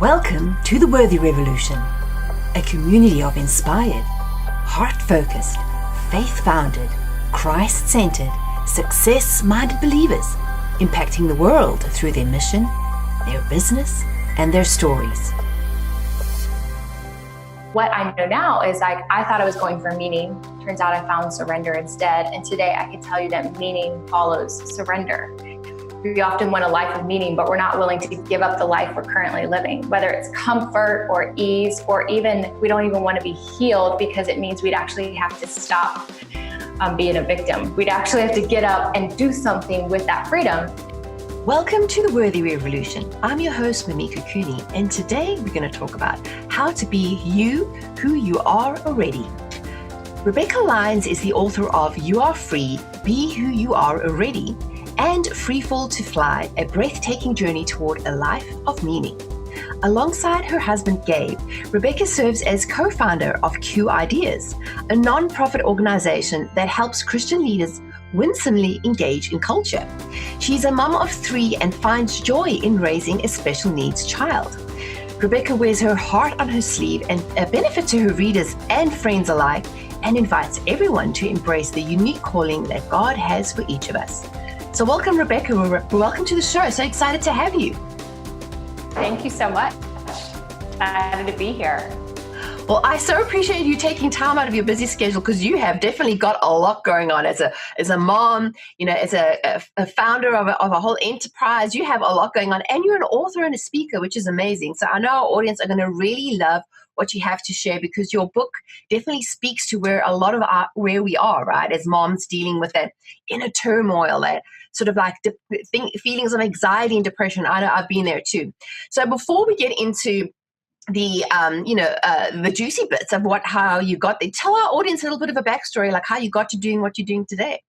Welcome to the Worthy Revolution, a community of inspired, heart-focused, faith-founded, Christ-centered, success-minded believers impacting the world through their mission, their business, and their stories. What I know now is I thought I was going for meaning. Turns out I found surrender instead. And today I can tell you that meaning follows surrender. We often want a life of meaning, but we're not willing to give up the life we're currently living, whether it's comfort or ease, or even we don't even want to be healed because it means we'd actually have to stop being a victim. We'd actually have to get up and do something with that freedom. Welcome to the Worthy Revolution. I'm your host, MIMIKA, and today we're going to talk about how to be you, who you are already. Rebekah Lyons is the author of You Are Free, Be Who You Are Already, and Free Fall to Fly, a breathtaking journey toward a life of meaning. Alongside her husband, Gabe, Rebekah serves as co-founder of Q Ideas, a non-profit organization that helps Christian leaders winsomely engage in culture. She's a mom of 3 and finds joy in raising a special needs child. Rebekah wears her heart on her sleeve and a benefit to her readers and friends alike, and invites everyone to embrace the unique calling that God has for each of us. So welcome, Rebekah. Welcome to the show. So excited to have you. Thank you so much. Excited to be here. Well, I so appreciate you taking time out of your busy schedule, because you have definitely got a lot going on as a mom, as a founder of a whole enterprise. You have a lot going on, and you're an author and a speaker, which is amazing. So I know our audience are going to really love what you have to share, because your book definitely speaks to where a lot of where we are, right, as moms dealing with that inner turmoil, that sort of like feelings of anxiety and depression. I know I've been there too. So before we get into the juicy bits of how you got there, tell our audience a little bit of a backstory, like how you got to doing what you're doing today.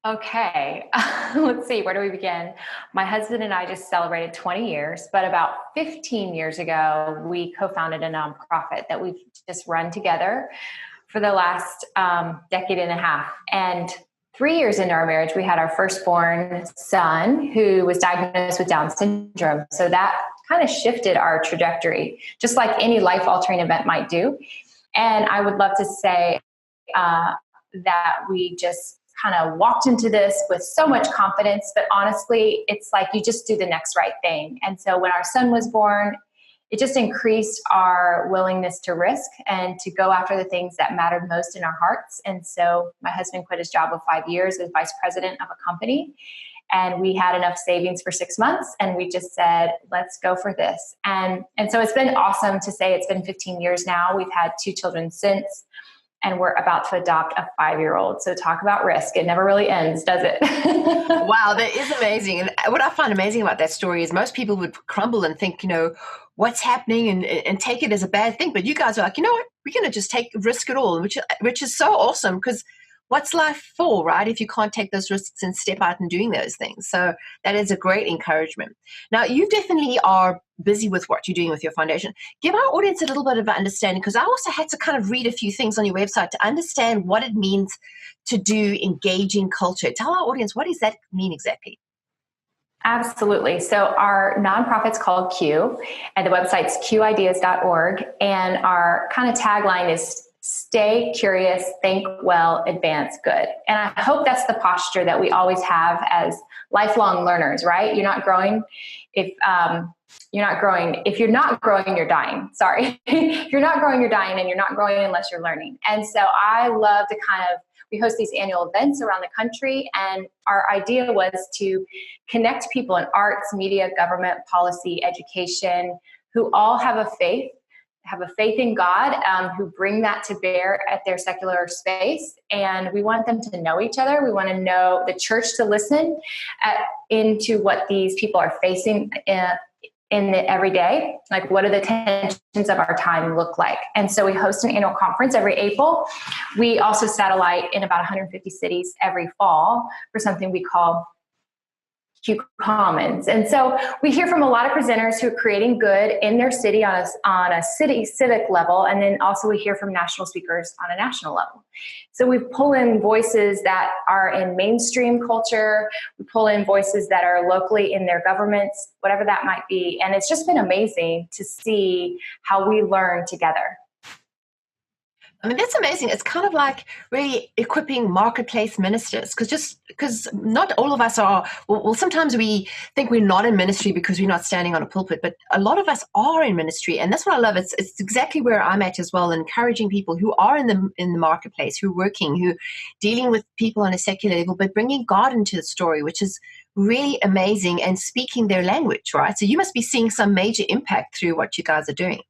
Okay, let's see, where do we begin? My husband and I just celebrated 20 years, but about 15 years ago, we co-founded a nonprofit that we've just run together for the last decade and a half. And 3 years into our marriage, we had our firstborn son who was diagnosed with Down syndrome. So that kind of shifted our trajectory, just like any life-altering event might do. And I would love to say that we just kind of walked into this with so much confidence, but honestly, it's like you just do the next right thing. And so when our son was born, it just increased our willingness to risk and to go after the things that mattered most in our hearts. And so my husband quit his job of 5 years as vice president of a company. And we had enough savings for 6 months. And we just said, let's go for this. And so it's been awesome to say it's been 15 years now. We've had 2 children since, and we're about to adopt a 5-year-old. So talk about risk. It never really ends, does it? Wow, that is amazing. And what I find amazing about that story is most people would crumble and think, what's happening and take it as a bad thing. But you guys are like, you know what? We're going to just risk it all, which is so awesome, because what's life for, right, if you can't take those risks and step out and doing those things? So that is a great encouragement. Now, you definitely are busy with what you're doing with your foundation. Give our audience a little bit of an understanding, because I also had to kind of read a few things on your website to understand what it means to do engaging culture. Tell our audience, what does that mean exactly? Absolutely. So our nonprofit's called Q, and the website's qideas.org. And our kind of tagline is stay curious, think well, advance good. And I hope that's the posture that we always have as lifelong learners, right? You're not growing if you're not growing, you're dying. Sorry. If you're not growing, you're dying, and you're not growing unless you're learning. And so I love to we host these annual events around the country, and our idea was to connect people in arts, media, government, policy, education, who all have a faith in God, who bring that to bear at their secular space. And we want them to know each other. We want to know the church to listen into what these people are facing in the everyday, like what do the tensions of our time look like? And so we host an annual conference every April. We also satellite in about 150 cities every fall for something we call Commons. And so we hear from a lot of presenters who are creating good in their city on a city civic level. And then also we hear from national speakers on a national level. So we pull in voices that are in mainstream culture. We pull in voices that are locally in their governments, whatever that might be. And it's just been amazing to see how we learn together. I mean, that's amazing. It's kind of like really equipping marketplace ministers, because not all of us are, well, sometimes we think we're not in ministry because we're not standing on a pulpit, but a lot of us are in ministry. And that's what I love. It's exactly where I'm at as well, encouraging people who are in the marketplace, who are working, who are dealing with people on a secular level, but bringing God into the story, which is really amazing, and speaking their language, right? So you must be seeing some major impact through what you guys are doing.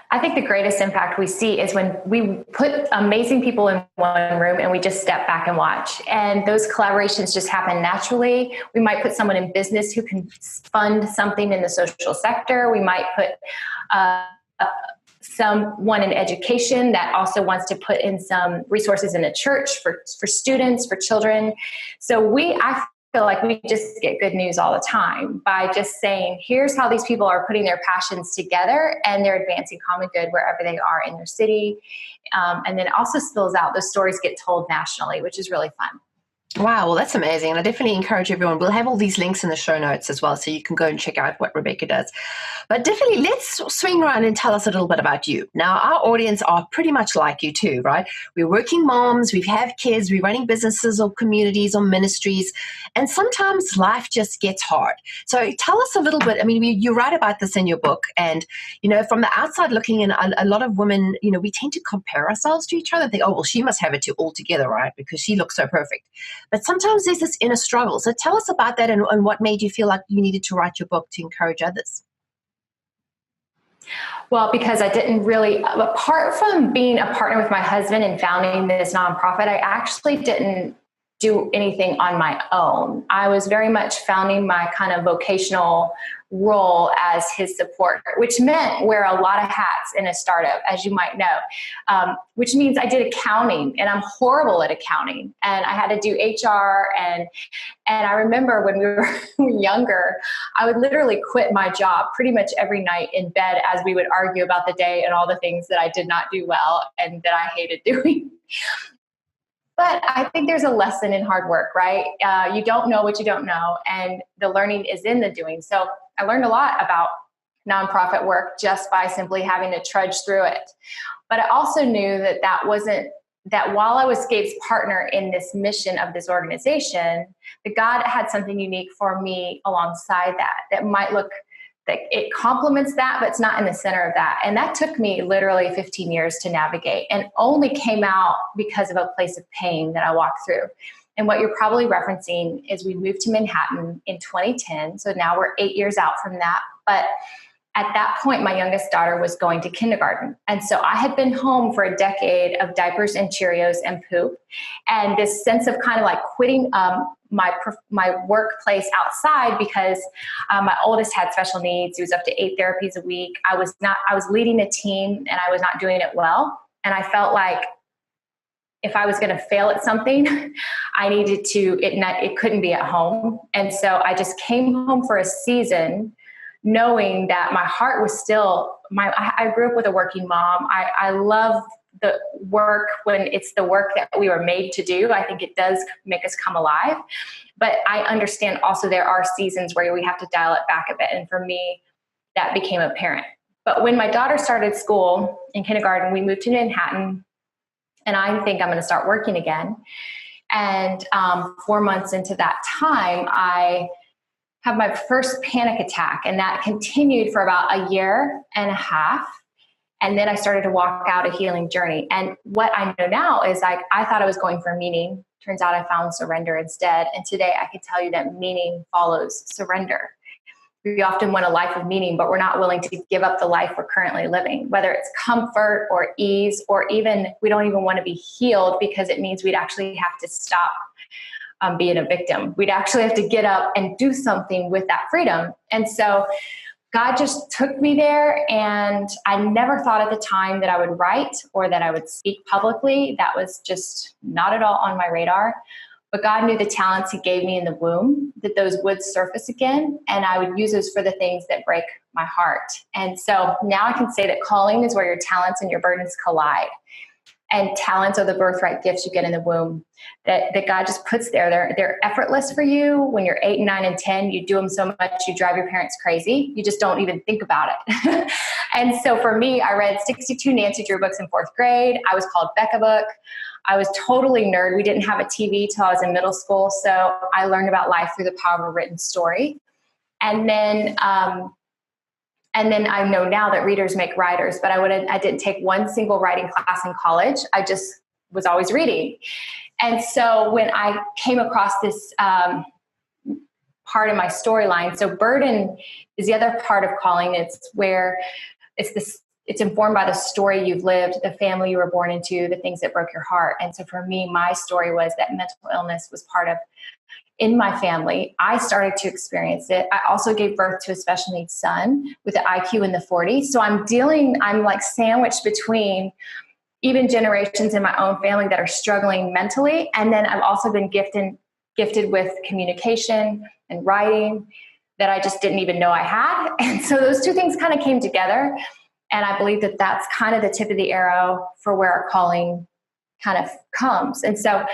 I think the greatest impact we see is when we put amazing people in one room and we just step back and watch. And those collaborations just happen naturally. We might put someone in business who can fund something in the social sector. We might put someone in education that also wants to put in some resources in a church for students, for children. So I feel like we just get good news all the time by just saying, here's how these people are putting their passions together and they're advancing common good wherever they are in their city. And then it also spills out, those stories get told nationally, which is really fun. Wow, well, that's amazing. And I definitely encourage everyone. We'll have all these links in the show notes as well, so you can go and check out what Rebekah does. But definitely, let's swing around and tell us a little bit about you. Now, our audience are pretty much like you too, right? We're working moms, we have kids, we're running businesses or communities or ministries, and sometimes life just gets hard. So tell us a little bit. I mean, you write about this in your book, and, from the outside looking in, a lot of women, we tend to compare ourselves to each other and think, oh, well, she must have it all together, right? Because she looks so perfect. But sometimes there's this inner struggle. So tell us about that and what made you feel like you needed to write your book to encourage others. Well, because I didn't really, apart from being a partner with my husband and founding this nonprofit, I actually didn't do anything on my own. I was very much founding my kind of vocational role as his supporter, which meant wear a lot of hats in a startup, as you might know, which means I did accounting, and I'm horrible at accounting, and I had to do HR. And I remember when we were younger, I would literally quit my job pretty much every night in bed as we would argue about the day and all the things that I did not do well and that I hated doing. But I think there's a lesson in hard work, right? You don't know what you don't know, and the learning is in the doing. So I learned a lot about nonprofit work just by simply having to trudge through it. But I also knew that while I was Gabe's partner in this mission of this organization, that God had something unique for me alongside that might look that it complements that, but it's not in the center of that. And that took me literally 15 years to navigate, and only came out because of a place of pain that I walked through. And what you're probably referencing is we moved to Manhattan in 2010. So now we're 8 years out from that. But at that point, my youngest daughter was going to kindergarten. And so I had been home for a decade of diapers and Cheerios and poop. And this sense of kind of like quitting my workplace outside, because my oldest had special needs. He was up to 8 therapies a week. I was leading a team and I was not doing it well. And I felt like if I was going to fail at something, I needed to, it couldn't be at home. And so I just came home for a season, knowing that my heart was still, I grew up with a working mom. I love the work when it's the work that we were made to do. I think it does make us come alive. But I understand also there are seasons where we have to dial it back a bit. And for me, that became apparent. But when my daughter started school in kindergarten, we moved to Manhattan, and I think I'm going to start working again. And 4 months into that time, I have my first panic attack, and that continued for about a year and a half. And then I started to walk out a healing journey. And what I know now is I thought I was going for meaning. Turns out I found surrender instead. And today I can tell you that meaning follows surrender. We often want a life of meaning, but we're not willing to give up the life we're currently living, whether it's comfort or ease, or even we don't even want to be healed because it means we'd actually have to stop being a victim. We'd actually have to get up and do something with that freedom. And so God just took me there, and I never thought at the time that I would write or that I would speak publicly. That was just not at all on my radar. But God knew the talents he gave me in the womb, that those would surface again. And I would use those for the things that break my heart. And so now I can say that calling is where your talents and your burdens collide. And talents are the birthright gifts you get in the womb that God just puts there. They're effortless for you. When you're 8 and 9 and 10, you do them so much, you drive your parents crazy. You just don't even think about it. And so for me, I read 62 Nancy Drew books in 4th grade. I was called Becca Book. I was totally nerd. We didn't have a TV till I was in middle school. So I learned about life through the power of a written story. And then I know now that readers make writers, but I didn't take one single writing class in college. I just was always reading. And so when I came across this part of my storyline, so burden is the other part of calling. It's where it's informed by the story you've lived, the family you were born into, the things that broke your heart. And so for me, my story was that mental illness was part of in my family. I started to experience it. I also gave birth to a special needs son with an IQ in the 40s. So I'm like sandwiched between even generations in my own family that are struggling mentally. And then I've also been gifted with communication and writing that I just didn't even know I had. And so those two things kind of came together. And I believe that that's kind of the tip of the arrow for where our calling kind of comes. And so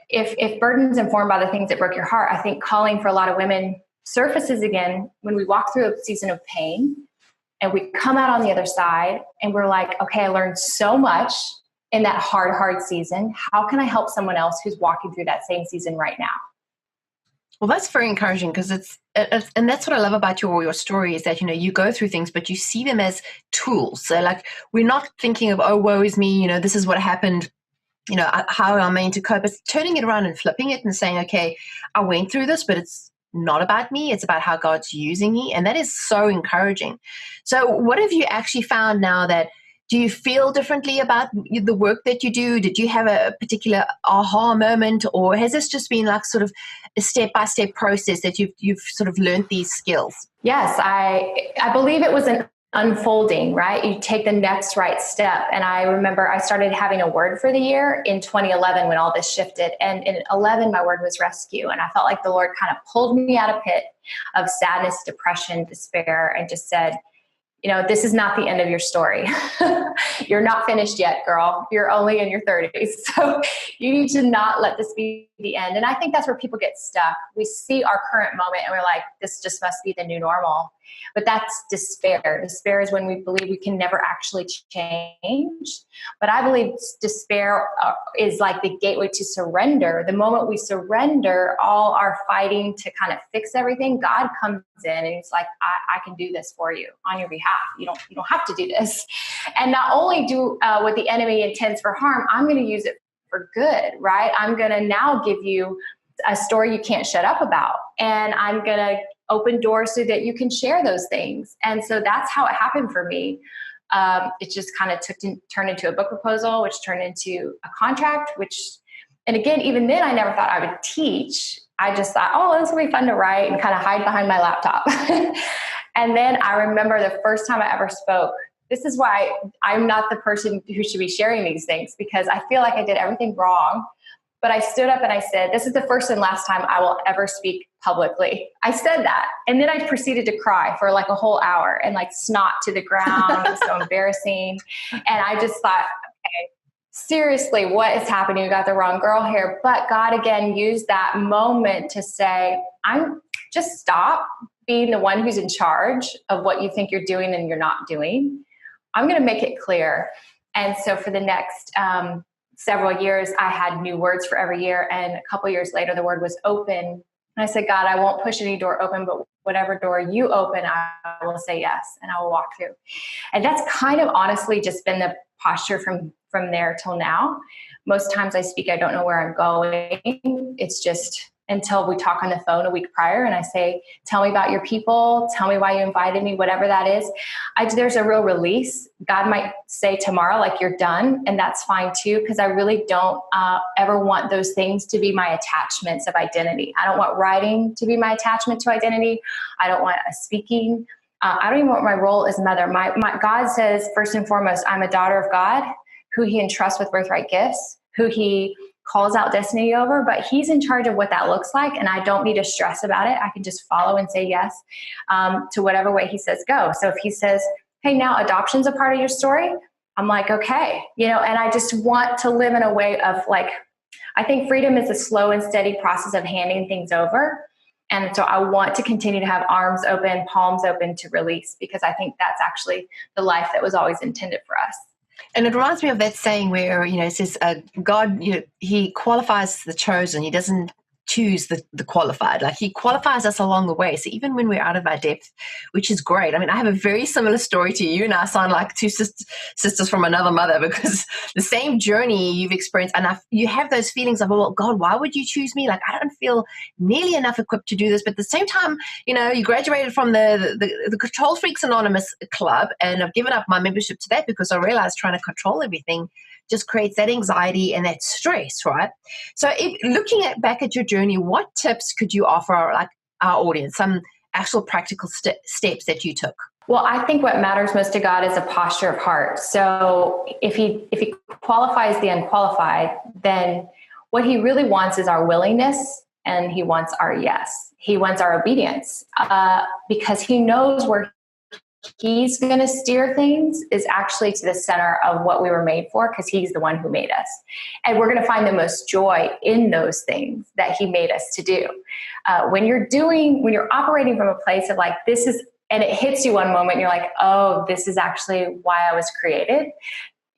if burden's informed by the things that broke your heart, I think calling for a lot of women surfaces again when we walk through a season of pain and we come out on the other side and we're like, okay, I learned so much in that hard season. How can I help someone else who's walking through that same season right now? Well, that's very encouraging because it's and that's what I love about your story is that, you go through things, but you see them as tools. So like, we're not thinking of, oh, woe is me, this is what happened, how am I meant to cope? It's turning it around and flipping it and saying, okay, I went through this, but it's not about me. It's about how God's using me. And that is so encouraging. So what have you actually found now do you feel differently about the work that you do? Did you have a particular aha moment, or has this just been like sort of a step-by-step process that you've sort of learned these skills? Yes, I believe it was an unfolding, right? You take the next right step. And I remember I started having a word for the year in 2011 when all this shifted. And in 11, my word was rescue. And I felt like the Lord kind of pulled me out of pit of sadness, depression, despair, and just said, this is not the end of your story. You're not finished yet, girl. You're only in your 30s. So you need to not let this be the end. And I think that's where people get stuck. We see our current moment and we're like, this just must be the new normal. But that's despair. Despair is when we believe we can never actually change. But I believe despair is like the gateway to surrender. The moment we surrender all our fighting to kind of fix everything, God comes in and he's like, I can do this for you on your behalf. You don't have to do this. And not only do what the enemy intends for harm, I'm going to use it for good, right? I'm going to now give you a story you can't shut up about. And I'm going to open doors so that you can share those things. And so that's how it happened for me. It just kind of turned into a book proposal, which turned into a contract, and again, even then I never thought I would teach. I just thought, oh, this will be fun to write and kind of hide behind my laptop. And then I remember the first time I ever spoke. This is why I'm not the person who should be sharing these things, because I feel like I did everything wrong. But I stood up and I said, this is the first and last time I will ever speak publicly. I said that. And then I proceeded to cry for like a whole hour and like snot to the ground. It was so embarrassing. And I just thought, okay, seriously, what is happening? You got the wrong girl here. But God again used that moment to say, just stop being the one who's in charge of what you think you're doing and you're not doing. I'm going to make it clear. And so for the next several years, I had new words for every year. And a couple years later, the word was open. And I said, God, I won't push any door open, but whatever door you open, I will say yes, and I will walk through. And that's kind of honestly just been the posture from there till now. Most times I speak, I don't know where I'm going. It's just until we talk on the phone a week prior and I say, tell me about your people, tell me why you invited me, whatever that is. There's a real release. God might say tomorrow, like, you're done, and that's fine too, because I really don't ever want those things to be my attachments of identity. I don't want writing to be my attachment to identity. I don't want speaking. I don't even want my role as mother. My God says, first and foremost, I'm a daughter of God, who he entrusts with birthright gifts, who he calls out destiny over, but he's in charge of what that looks like. And I don't need to stress about it. I can just follow and say yes to whatever way he says go. So if he says, hey, now adoption's a part of your story, I'm like, okay, and I just want to live in a way of like, I think freedom is a slow and steady process of handing things over. And so I want to continue to have arms open, palms open to release, because I think that's actually the life that was always intended for us. And it reminds me of that saying where, it says God, he qualifies the chosen. He doesn't choose the qualified. Like he qualifies us along the way. So even when we're out of our depth, which is great. I mean, I have a very similar story to you, and I sound like two sisters from another mother, because the same journey you've experienced, and you have those feelings of, well, God, why would you choose me? Like, I don't feel nearly enough equipped to do this. But at the same time, you graduated from the Control Freaks Anonymous club, and I've given up my membership to that because I realized trying to control everything just creates that anxiety and that stress, right? So looking back at your journey, what tips could you offer our audience, some actual practical steps that you took? Well, I think what matters most to God is a posture of heart. So if he qualifies the unqualified, then what he really wants is our willingness, and he wants our yes. He wants our obedience, because he knows where he's going to steer things is actually to the center of what we were made for, because he's the one who made us. And we're going to find the most joy in those things that he made us to do. When you're operating from a place of like, this is, and it hits you one moment, and you're like, oh, this is actually why I was created.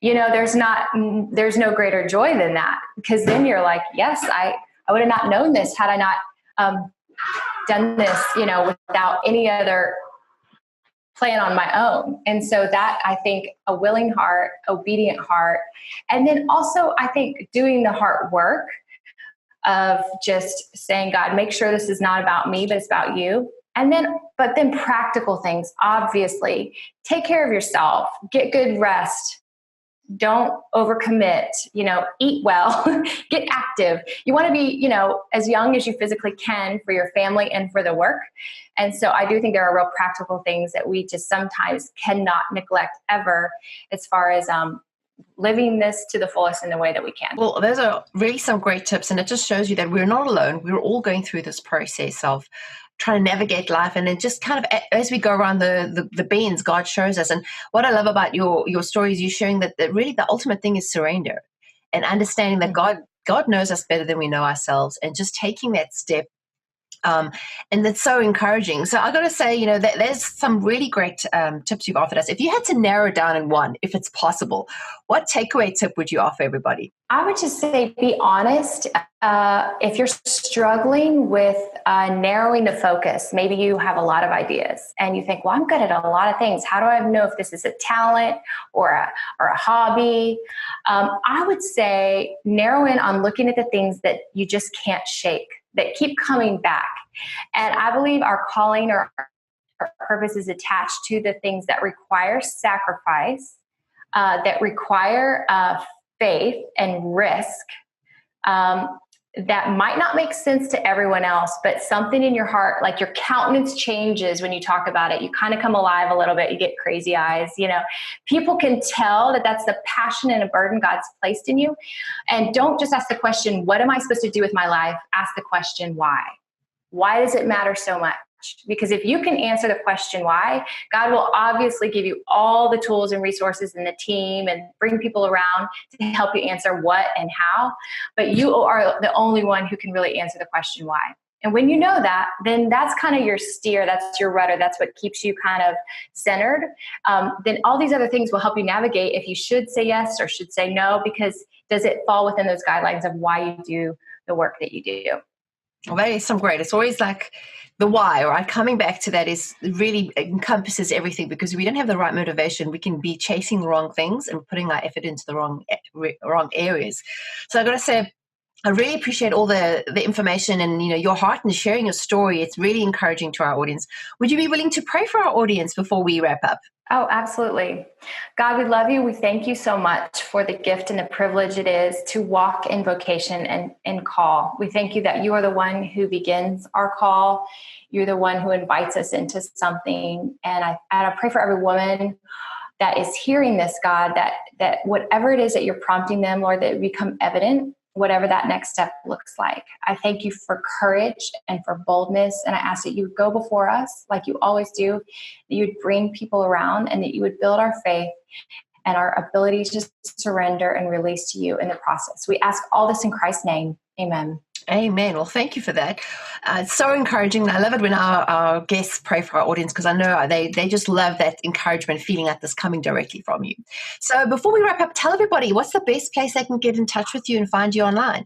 There's no greater joy than that, because then you're like, yes, I would have not known this had I not done this, without any other plan on my own. And so that, I think, a willing heart, obedient heart, and then also I think doing the heart work of just saying, God, make sure this is not about me, but it's about you. But then practical things, obviously, take care of yourself, get good rest. Don't overcommit, eat well, get active. You want to be, as young as you physically can for your family and for the work. And so I do think there are real practical things that we just sometimes cannot neglect ever, as far as living this to the fullest in the way that we can. Well, those are really some great tips. And it just shows you that we're not alone. We're all going through this process of trying to navigate life, and then just kind of as we go around the bends, God shows us. And what I love about your story is you showing that really the ultimate thing is surrender and understanding that God knows us better than we know ourselves, and just taking that step. And that's so encouraging. So I got to say, that there's some really great tips you've offered us. If you had to narrow down in one, if it's possible, what takeaway tip would you offer everybody? I would just say, be honest. If you're struggling with narrowing the focus, maybe you have a lot of ideas and you think, well, I'm good at a lot of things. How do I know if this is a talent or a hobby? I would say narrow in on looking at the things that you just can't shake, that keep coming back. And I believe our calling or our purpose is attached to the things that require sacrifice, that require faith and risk, that might not make sense to everyone else, but something in your heart, like your countenance changes when you talk about it. You kind of come alive a little bit. You get crazy eyes. People can tell that that's the passion and a burden God's placed in you. And don't just ask the question, what am I supposed to do with my life? Ask the question, why? Why does it matter so much? Because if you can answer the question why, God will obviously give you all the tools and resources and the team and bring people around to help you answer what and how. But you are the only one who can really answer the question why. And when you know that, then that's kind of your steer. That's your rudder. That's what keeps you kind of centered. Then all these other things will help you navigate if you should say yes or should say no, because does it fall within those guidelines of why you do the work that you do? Well, that is some great. It's always like the why, right? Coming back to that is really encompasses everything, because if we don't have the right motivation, we can be chasing the wrong things and putting our effort into the wrong areas. So I got to say, I really appreciate all the information and your heart and sharing your story. It's really encouraging to our audience. Would you be willing to pray for our audience before we wrap up? Oh, absolutely. God, we love you. We thank you so much for the gift and the privilege it is to walk in vocation and call. We thank you that you are the one who begins our call. You're the one who invites us into something. And I pray for every woman that is hearing this, God, that whatever it is that you're prompting them, Lord, that it become evident whatever that next step looks like. I thank you for courage and for boldness. And I ask that you would go before us like you always do, that you would bring people around, and that you would build our faith and our ability to surrender and release to you in the process. We ask all this in Christ's name. Amen. Amen. Well, thank you for that. It's so encouraging. I love it when our guests pray for our audience, because I know they just love that encouragement, feeling like this coming directly from you. So before we wrap up, tell everybody, what's the best place they can get in touch with you and find you online?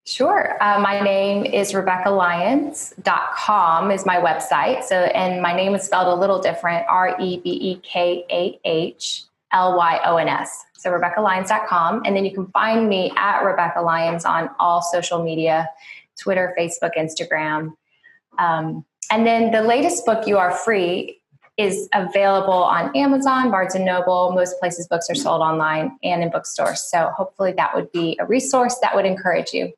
Sure. My name is RebekahLyons.com is my website. So, and my name is spelled a little different, RebekahLyons. So RebekahLyons.com. And then you can find me at Rebekah Lyons on all social media, Twitter, Facebook, Instagram. And then the latest book, You Are Free, is available on Amazon, Barnes & Noble, most places books are sold online, and in bookstores. So hopefully that would be a resource that would encourage you.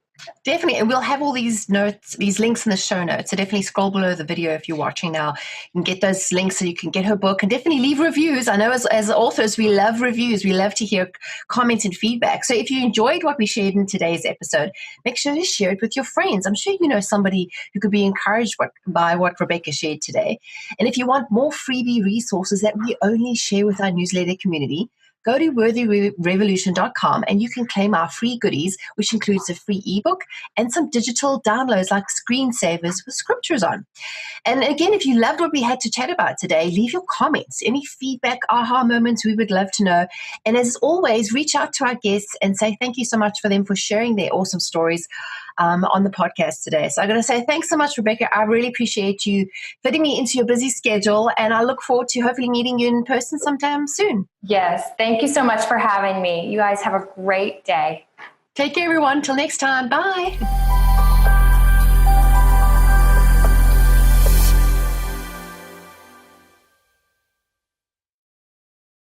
Definitely. And we'll have all these notes, these links in the show notes. So definitely scroll below the video if you're watching now. You can get those links so you can get her book, and definitely leave reviews. I know as authors, we love reviews. We love to hear comments and feedback. So if you enjoyed what we shared in today's episode, make sure to share it with your friends. I'm sure you know somebody who could be encouraged by what Rebekah shared today. And if you want more freebie resources that we only share with our newsletter community, go to worthyrevolution.com and you can claim our free goodies, which includes a free ebook and some digital downloads like screensavers with scriptures on. And again, if you loved what we had to chat about today, leave your comments, any feedback, aha moments, we would love to know. And as always, reach out to our guests and say thank you so much for them for sharing their awesome stories on the podcast today. So I'm going to say thanks so much, Rebekah. I really appreciate you fitting me into your busy schedule, and I look forward to hopefully meeting you in person sometime soon. Yes. Thank you so much for having me. You guys have a great day. Take care, everyone. Till next time. Bye.